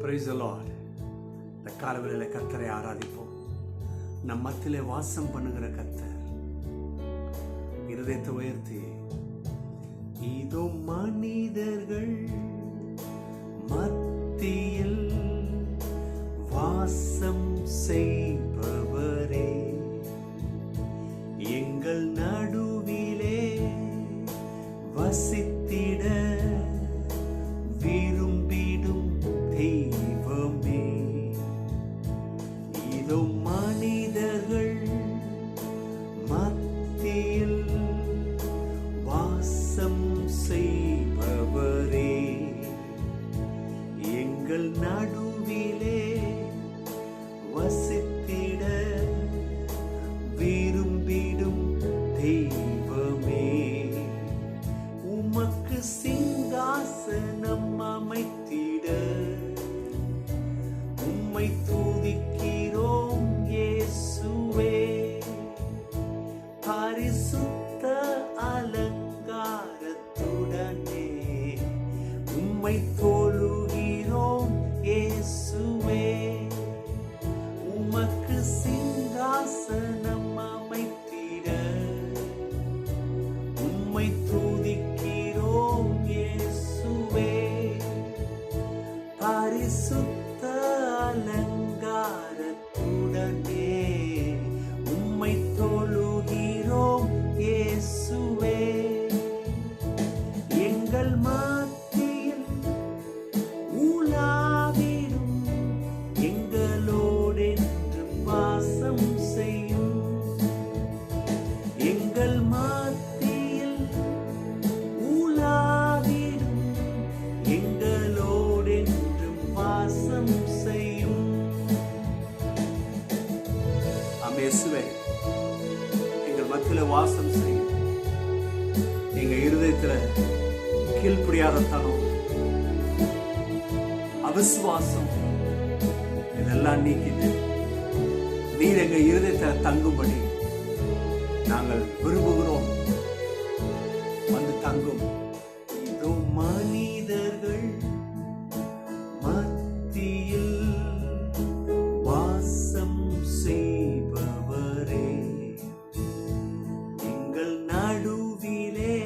Praise the Lord. இந்த காலவெளியில கர்த்தரை ஆராதிப்போம். நம் மத்தியிலே வாசம் பண்ணுகிற கர்த்தர் இருதயத்தை உயர்த்தி, இதோ மனிதர்கள் மத்தியில் வாசம் செய்பவரே, எங்கள் நடுவிலே வசித்திட விரும்பிடும் தெய்வமே. இதோ மனிதர்கள் மத்தியில் வாசம் செய்பவரே, எங்கள் நடுவிலே வசித்திட விரும்பிடும் தெய்வமே. உமக்கு சிங்காசனம் அமைத்திட உம்மை துதிக்கிறோம் இயேசுவே. பரிசுத்த அலங்காரத்துடனே உம்மை தொழுகிறோம் இயேசுவே. உமக்கு சிங்காசனம் அமைத்திட உம்மை துதிக்கிறோம் இயேசுவே. பரிசுத்த அலங்காரத்துடனே உம்மை தொழுகிறோம் இயேசுவே. எங்கள் மத்தியில் உலாவிடும் எங்களோடென்றும் வாசம் செய்யும். எங்கள் மத்தியில் உலாவிடும் எங்களோடென்றும் வாசம் செய்யும். இயேசுவே, எங்கள் மத்தியில வாசம் செய்யும். எங்க இருதயத்துல கீழ்ப்படியாத தனம், அவிசுவாசம் இதெல்லாம் நீக்கிட்டு நீர் எங்க இருதயத்துல தங்கும்படி நாங்கள் விரும்புகிறோம். வந்து தங்கும். இதோ மனிதர்கள் மத்தியில் வாசம் செய்பவரே, எங்கள் நடுவிலே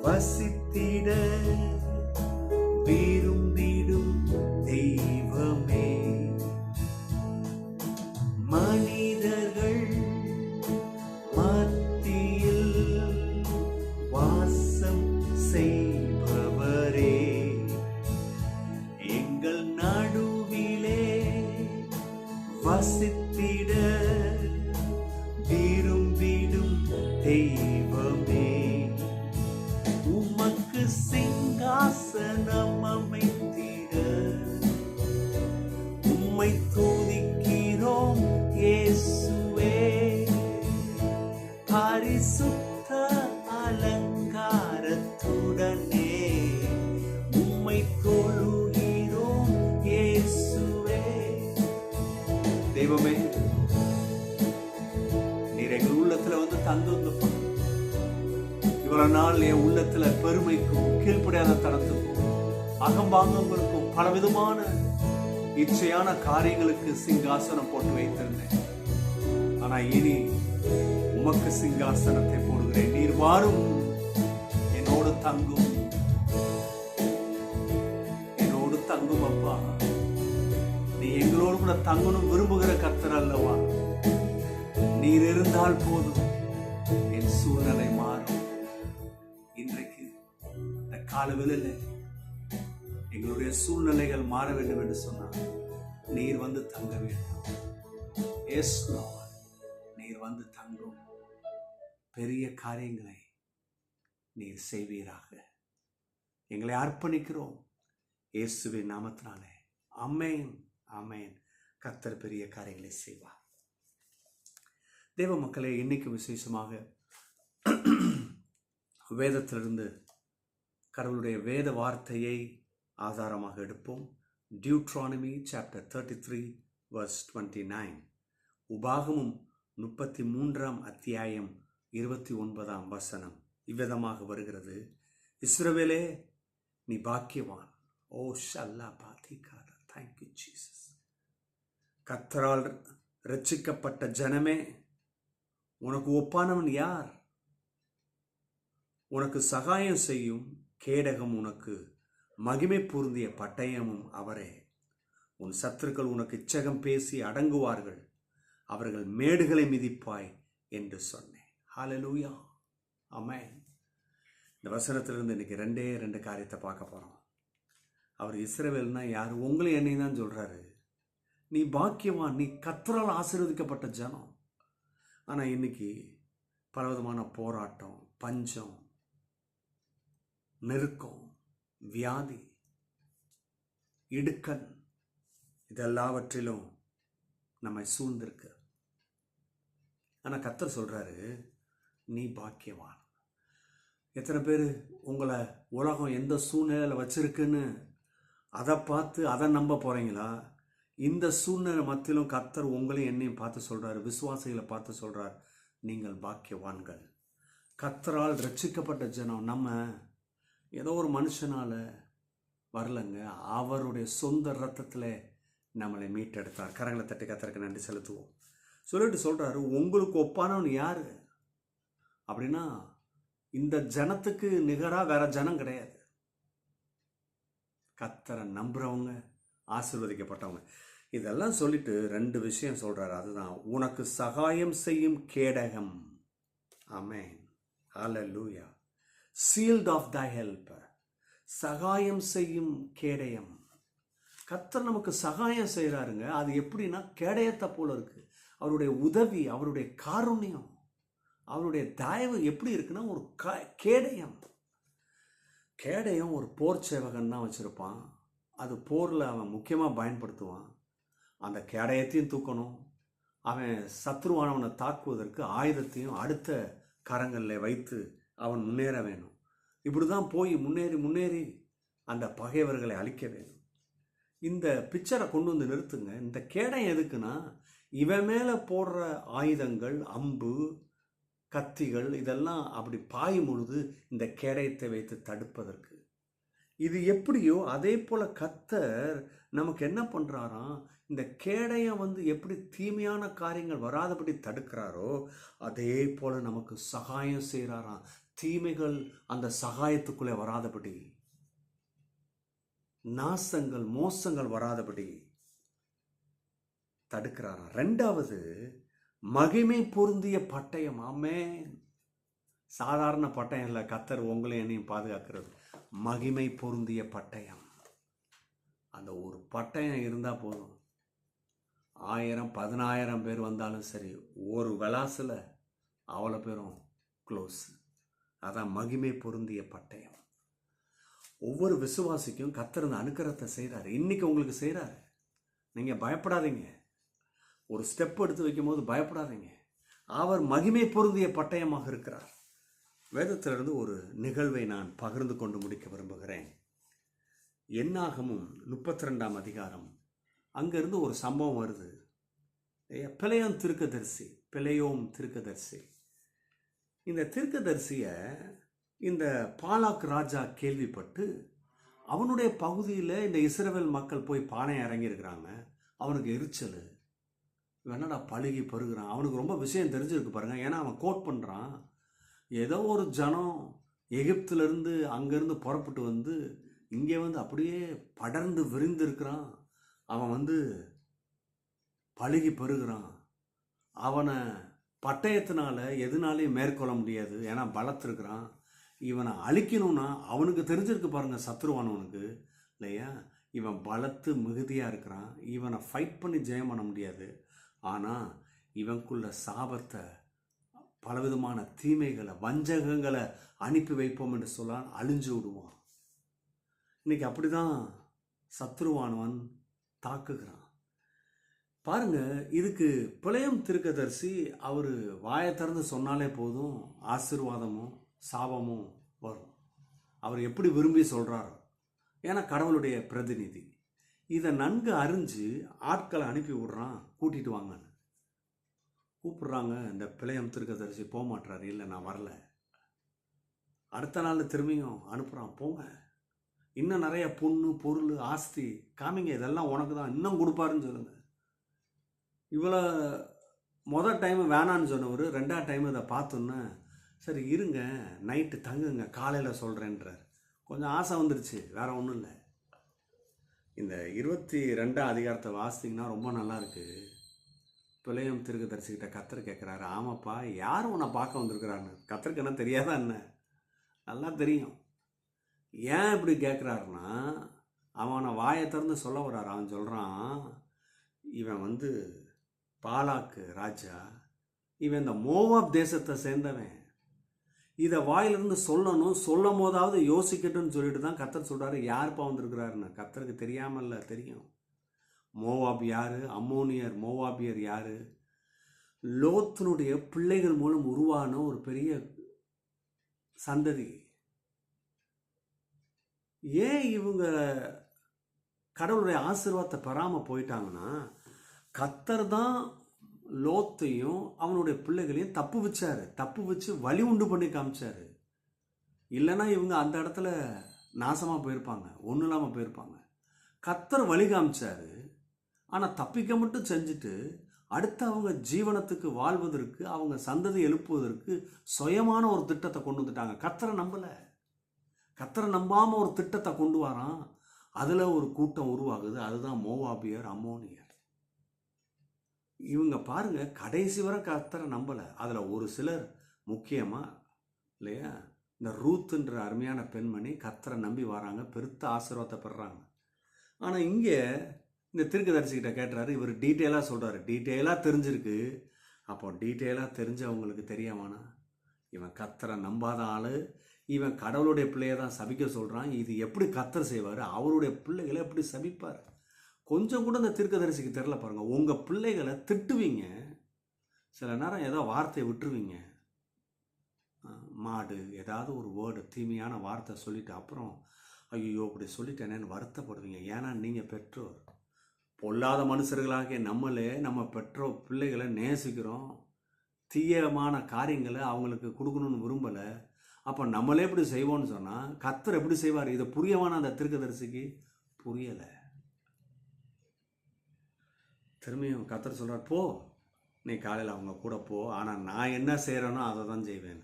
வசித்திட விரும்பிடும் தெய்வமே. மனிதர்கள் மத்தியில் வாசம் செய்பவரே, எங்கள் நடுவிலே வசித்திட விரும்பிடும் தெய்வமே. உமக்கு சிங்காசனம் அமைத்திட உம்மை துதிக்கிறோம் இயேசுவே. பரிசுத்த அலங்காரத்துடனே உம்மை தொழுகிறோம் இயேசுவே. தெய்வமே, நீர் எங்கள் உள்ளத்துல வந்து தங்குங்கப்பா. இவ்வளவு நாள் என் உள்ளத்துல பெருமைக்கும் கீழ்ப்படியாத தனத்துக்கும் அகம்பாங்கங்களுக்கும் பலவிதமான இச்சையான காரியங்களுக்கு சிங்காசனம் போட்டு வைத்திருந்தேன். ஆனா இனி உமக்கு சிங்காசனத்தை போடுகிறேன். நீர் வாரும், என்னோடு தங்கும், என்னோடு தங்கும் அப்பா. நீ எங்களோடு கூட தங்கணும் விரும்புகிற கர்த்தர் அல்லவா? நீர் இருந்தால் போதும், என் சூழ்நிலை மாறும். இன்றைக்கு இந்த காலவெளியில எங்களுடைய சூழ்நிலைகள் மாற வேண்டும் என்று சொன்னார். நீர் வந்து தங்க வேண்டும். எஸ் லார்ட், நீர் வந்து தங்கும். பெரிய காரியங்களை நீர் செய்வீராக. எங்களை அர்ப்பணிக்கிறோம் இயேசுவின் நாமத்தினாலே. ஆமென், ஆமென். கர்த்தர் பெரிய காரியங்களை செய்வார். தேவ மக்களே, இன்னைக்கு விசேஷமாக வேதத்திலிருந்து கடவுளுடைய வேத வார்த்தையை ஆதாரமாக எடுப்போம். Deuteronomy chapter 33 verse 29. உபாகமும் 33 அத்தியாயம் 29 இவ்விதமாக வருகிறது. இஸ்ரவேலே, நீ பாக்கியவான், ஓ ஷல்லா பாத்திகாரா. Thank you Jesus. கர்த்தரால் ரட்சிக்கப்பட்ட ஜனமே, உனக்கு ஒப்பானவன் யார்? உனக்கு சகாயம் செய்யும் கேடகம், உனக்கு மகிமை பொருந்திய பட்டயமும் அவரே. உன் சத்துருக்கள் உனக்கு இச்சகம் பேசி அடங்குவார்கள், அவர்கள் மேடுகளை மிதிப்பாய் என்று சொன்னேன். ஹல்லேலூயா, ஆமென். இந்த வசனத்திலிருந்து இன்னைக்கு ரெண்டு காரியத்தை பார்க்க போறோம். அவர் இஸ்ரவேல்னா யார்? உங்களை என்னையும் தான் சொல்றாரு. நீ பாக்கியவான், நீ கர்த்தரால் ஆசீர்வதிக்கப்பட்ட ஜனம். ஆனால் இன்னைக்கு பலவிதமான போராட்டம், பஞ்சம், நெருக்கம், வியாதி, இடுக்கண், இதெல்லாவற்றிலும் நம்மை சூழ்ந்திருக்கு. ஆனால் கர்த்தர் சொல்றாரு, நீ பாக்கியவான். எத்தனை பேர் உங்களை உலகம் எந்த சூழ்நிலையில் வச்சிருக்குன்னு அதை பார்த்து அதை நம்ப போறீங்களா? இந்த சூழ்நிலை மத்தியிலும் கர்த்தர் உங்களையும் என்னையும் பார்த்து சொல்றாரு, விசுவாசிகளை பார்த்து சொல்றார், நீங்கள் பாக்கியவான்கள். கர்த்தரால் ரட்சிக்கப்பட்ட ஜனம். நம்ம ஏதோ ஒரு மனுஷனால வரலங்க, அவருடைய சொந்த ரத்தத்தில் நம்மளை மீட்டெடுத்தார். கரங்களை தட்டி கர்த்தருக்கு நன்றி செலுத்துவோம். சொல்லிட்டு சொல்றாரு, உங்களுக்கு ஒப்பானவன் யாரு அப்படின்னா இந்த ஜனத்துக்கு நிகராக வேற ஜனம் கிடையாது. கர்த்தரை நம்புறவங்க ஆசீர்வதிக்கப்பட்டவங்க. இதெல்லாம் சொல்லிட்டு ரெண்டு விஷயம் சொல்றாரு. அதுதான், உனக்கு சகாயம் செய்யும் கேடகம். Amen, hallelujah. Shield of thy help. சகாயம் செய்யும் கேடயம். கர்த்தர் நமக்கு சகாயம் செய்கிறாருங்க. அது எப்படின்னா கேடயத்தை போல இருக்கு. அவருடைய உதவி, அவருடைய காருண்யம், அவருடைய தயவு எப்படி இருக்குன்னா ஒரு கேடயம். கேடயம் ஒரு போர் சேவகன் தான் வச்சுருப்பான். அது போரில் அவன் முக்கியமாக பயன்படுத்துவான். அந்த கேடயத்தையும் தூக்கணும், அவன் சத்ருவானவனை தாக்குவதற்கு ஆயுதத்தையும் அடுத்த கரங்களில் வைத்து அவன் முன்னேற வேணும். இப்படி தான் போய் முன்னேறி அந்த பகைவர்களை அழிக்க வேணும். இந்த பிக்சரை கொண்டு வந்து நிறுத்துங்க. இந்த கேடயம் எதுக்குன்னா, இவன் மேலே போடுற ஆயுதங்கள், அம்பு, கத்திகள், இதெல்லாம் அப்படி பாயும் பொழுது இந்த கேடயத்தை வைத்து தடுப்பதற்கு. இது எப்படியோ அதே போல கர்த்தர் நமக்கு என்ன பண்றாராம், இந்த கேடயம் எப்படி தீமையான காரியங்கள் வராதபடி தடுக்கிறாரோ அதே போல நமக்கு சகாயம் செய்கிறாராம். தீமைகள் அந்த சகாயத்துக்குள்ளே வராதபடி, நாசங்கள், மோசங்கள் வராதபடி தடுக்கிறாராம். ரெண்டாவது, மகிமை பொருந்திய பட்டயம். ஆமென். சாதாரண பட்டயம் இல்லை, கர்த்தர் உங்களையும் என்னையும் பாதுகாக்கிறது. மகிமை பொருந்திய பட்டயம். அந்த ஒரு பட்டயம் இருந்தால் போதும், 1000 10,000 பேர் வந்தாலும் சரி, ஒரு விளாசில் அவ்வளோ பேரும் க்ளோஸ். அதான் மகிமை பொருந்திய பட்டயம். ஒவ்வொரு விசுவாசிக்கும் கர்த்தர் இந்த அனுக்கிரகத்தை செய்கிறாரு. இன்னைக்கு உங்களுக்கு செய்கிறாரு. நீங்கள் பயப்படாதீங்க. ஒரு ஸ்டெப் எடுத்து வைக்கும் போது பயப்படாதீங்க. அவர் மகிமை பொருந்திய பட்டயமாக இருக்கிறார். வேதத்திலிருந்து ஒரு நிகழ்வை நான் பகிர்ந்து கொண்டு முடிக்க விரும்புகிறேன். என்னாகமும் 32ஆம் அதிகாரம், அங்கிருந்து ஒரு சம்பவம் வருது. பிலேயோம் தீர்க்கதரிசி. இந்த தீர்க்கதரிசியை இந்த பாலாக் ராஜா கேள்விப்பட்டு அவனுடைய பகுதியில் இந்த இஸ்ரவேல் மக்கள் போய் பானை இறங்கியிருக்கிறாங்க. அவனுக்கு எரிச்சல், என்னடா பழுகி பருகிறான். அவனுக்கு ரொம்ப விஷயம் தெரிஞ்சிருக்கு பாருங்க. ஏன்னா அவன் கோட் பண்ணுறான், ஏதோ ஒரு ஜனம் எகிப்திலிருந்து அங்கேருந்து புறப்பட்டு வந்து இங்கே அப்படியே படர்ந்து விரிந்து இருக்கிறான். அவன் பழுகி பருகிறான். அவனை பட்டயத்தினால எதுனாலையும் மேற்கொள்ள முடியாது, ஏன்னா பலத்திருக்கிறான். இவனை அழிக்கணும்னா அவனுக்கு தெரிஞ்சிருக்கு பாருங்க, சத்ருவானவனுக்கு இல்லையா, இவன் பலத்து மிகுதியாக இருக்கிறான், இவனை ஃபைட் பண்ணி ஜெயம் பண்ண முடியாது. ஆனால் இவனுக்குள்ள சாபத்தை, பலவிதமான தீமைகளை, வஞ்சகங்களை அனுப்பி வைப்போம் என்று சொல்லான், அழிஞ்சு விடுவான். இன்னைக்கு அப்படிதான் சத்ருவானவன் தாக்குகிறான் பாருங்க. இதுக்கு பிலேயோம் தீர்க்கதரிசி அவர் வாயை திறந்து சொன்னாலே போதும், ஆசீர்வாதமும் சாபமும் வரும். அவர் எப்படி விரும்பி சொல்றாரோ, ஏன்னா கடவுளுடைய பிரதிநிதி. இதை நன்கு அறிஞ்சு ஆட்களை அனுப்பி விடுறான், கூட்டிட்டு வாங்கன்னு கூப்பிடுறாங்க. இந்த பிலேயோம் தீர்க்கதரிசி போக மாட்டாரு, இல்லை நான் வரல. அடுத்த நாள் திரும்பியும் அனுப்புகிறான், போங்க. இன்னும் நிறைய பொண்ணு பொருள் ஆஸ்தி காமிங்க, இதெல்லாம் உனக்கு தான், இன்னும் கொடுப்பாருன்னு சொல்லுங்க. இவ்வளோ மொதல் டைம் வேணான்னு சொன்னவர் ரெண்டாவது டைம் இதை பார்த்தோன்னே சரி இருங்க நைட்டு தங்குங்க காலையில் சொல்கிறேன்றார். கொஞ்சம் ஆசை வந்துருச்சு, வேற ஒன்றும் இல்லை. இந்த 22ஆம் அதிகாரத்தை வாசித்தீங்கன்னா ரொம்ப நல்லா இருக்குது. பிள்ளையம் தீர்க்கதரிசிக்கிட்ட கர்த்தர் கேட்குறாரு, ஆமாப்பா யார் உன்னை பார்க்க வந்திருக்கிறான்னு. கர்த்தருக்கு என்ன தெரியாதா என்ன? நல்லா தெரியும். ஏன் இப்படி கேட்குறாருன்னா அவனை வாயை திறந்து சொல்ல வர்றாரு. அவன் சொல்கிறான், இவன் பாலாக்கு ராஜா, இவன் இந்த மோவாப் தேசத்தை சேர்ந்தவன், இதை வாயிலிருந்து சொல்லணும், சொல்லும் போதாவது யோசிக்கட்டும்னு சொல்லிட்டு தான் கர்த்தர் சொல்கிறாரு யாருப்பா வந்திருக்கிறாருன்னு. கர்த்தருக்கு தெரியாமல்ல, தெரியும். மோவாப் யாரு? அம்மோனியர் மோவாபியர் யாரு? லோத்தினுடைய பிள்ளைகள் மூலம் உருவான ஒரு பெரிய சந்ததி. ஏன் இவங்க கடவுளுடைய ஆசீர்வாதத்தை பெறாமல் போயிட்டாங்கன்னா, கர்த்தர் தான் லோத்தையும் அவனுடைய பிள்ளைகளையும் தப்பு வச்சு வழி உண்டு பண்ணி காமிச்சாரு. இல்லைன்னா இவங்க அந்த இடத்துல நாசமாக போயிருப்பாங்க, ஒன்றும் இல்லாமல் போயிருப்பாங்க. கர்த்தர் வழி காமிச்சாரு, ஆனால் தப்பிக்க மட்டும் செஞ்சுட்டு அடுத்து அவங்க ஜீவனத்துக்கு வாழ்வதற்கு, அவங்க சந்ததி எழுப்புவதற்கு சுயமான ஒரு திட்டத்தை கொண்டு வந்துட்டாங்க. கர்த்தரை நம்பலை. கர்த்தரை நம்பாமல் ஒரு திட்டத்தை கொண்டு வரான். அதில் ஒரு கூட்டம் உருவாகுது. அதுதான் மோவாபியர், அம்மோனியர். இவங்க பாருங்க, கடைசி வரை கர்த்தரை நம்பலை. அதில் ஒரு சிலர் முக்கியமாக இல்லையா, இந்த ரூத்துன்ற அருமையான பெண்மணி கர்த்தரை நம்பி வராங்க, பெருத்த ஆசீர்வாதத்தை பெறுறாங்க. ஆனால் இங்கே இந்த தீர்க்கதரிசிக்கிட்ட கேட்டுறாரு, இவர் டீட்டெயிலாக சொல்கிறாரு, டீட்டெயிலாக தெரிஞ்சிருக்கு. அப்போ டீட்டெயிலாக தெரிஞ்சவங்களுக்கு தெரியாமானா, இவன் கர்த்தரை நம்பாத ஆள், இவன் கடவுளுடைய பிள்ளையை தான் சபிக்க சொல்கிறான். இது எப்படி கர்த்தர் செய்வார்? அவருடைய பிள்ளைகளை எப்படி சபிப்பார்? கொஞ்சம் கூட இந்த தீர்க்கதரிசிக்கு தெரில பாருங்கள். உங்கள் பிள்ளைகளை திட்டுவீங்க, சில நேரம் ஏதோ வார்த்தையை விட்டுருவீங்க, மாடு ஏதாவது ஒரு வேர்டு தீமையான வார்த்தை சொல்லிவிட்டு அப்புறம் ஐயோ இப்படி சொல்லிட்டேனேன்னு வருத்தப்படுவீங்க. ஏன்னா நீங்கள் பெற்றோர். பொல்லாத மனுஷர்களாகிய நம்மளே நம்ம பெற்றோர் பிள்ளைகளை நேசிக்கிறோம், தீயமான காரியங்களை அவங்களுக்கு கொடுக்கணும்னு விரும்பலை. அப்போ நம்மளே இப்படி செய்வோம்னு சொன்னால் கர்த்தர் எப்படி செய்வார்? இதை புரியவான அந்த தீர்க்கதரிசிக்கு புரியலை. திரும்பியும் கர்த்தர் சொல்கிறார், போ நீ காலையில் அவங்க கூட போ, ஆனால் நான் என்ன செய்கிறேனோ அதை தான் செய்வேன்.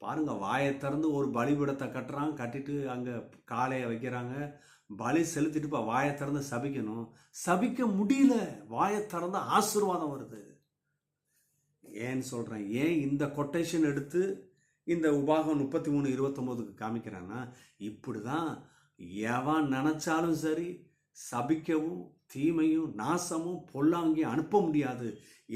பாருங்கள், வாயை திறந்து ஒரு பலிபீடத்தை கட்டுறான், கட்டிட்டு அங்கே காளையை வைக்கிறாங்க, பலி செலுத்திட்டு இப்போ வாயை திறந்து சபிக்கணும், சபிக்க முடியல. வாயை திறந்து ஆசீர்வாதம் வருது. ஏன்னு சொல்கிறேன், ஏன் இந்த கொட்டேஷன் எடுத்து இந்த உபாகம் 33:29 காமிக்கிறான்னா, இப்படி தான் எவன் நினச்சாலும் சரி சபிக்கவும் தீமையும் நாசமும் பொல்லாங்கையும் அனுப்ப முடியாது.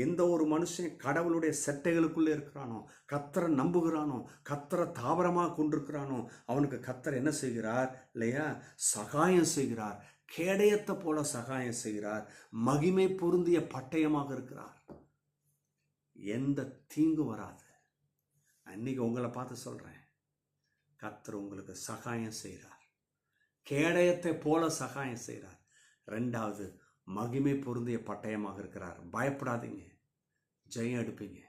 எந்த ஒரு மனுஷன் கடவுளுடைய செட்டைகளுக்குள்ளே இருக்கிறானோ, கர்த்தரை நம்புகிறானோ, கர்த்தரை தாவரமாக கொண்டிருக்கிறானோ, அவனுக்கு கர்த்தர் என்ன செய்கிறார் இல்லையா, சகாயம் செய்கிறார். கேடயத்தை போல சகாயம் செய்கிறார். மகிமை பொருந்திய பட்டயமாக இருக்கிறார். எந்த தீங்கு வராது. அன்னைக்கு உங்களை பார்த்து சொல்கிறேன், கர்த்தர் உங்களுக்கு சகாயம் செய்கிறார். கேடயத்தை போல சகாயம் செய்கிறார். ரெண்டாவது, மகிமை பொருந்திய பட்டயமாக இருக்கிறார். பயப்படாதீங்க, ஜெயம் எடுப்பீங்க.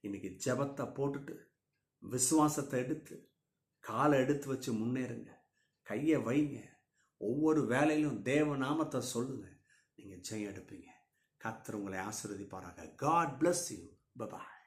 இன்னைக்கு ஜெபத்தை போட்டுட்டு விசுவாசத்தை எடுத்து காலை எடுத்து வச்சு முன்னேறுங்க, கையை வைங்க. ஒவ்வொரு வேலையிலும் தேவ நாமத்தை சொல்லுங்க, நீங்கள் ஜெயம் எடுப்பீங்க. கர்த்தர் உங்களை ஆசீர்வதிப்பாராக. God bless you. Bye bye.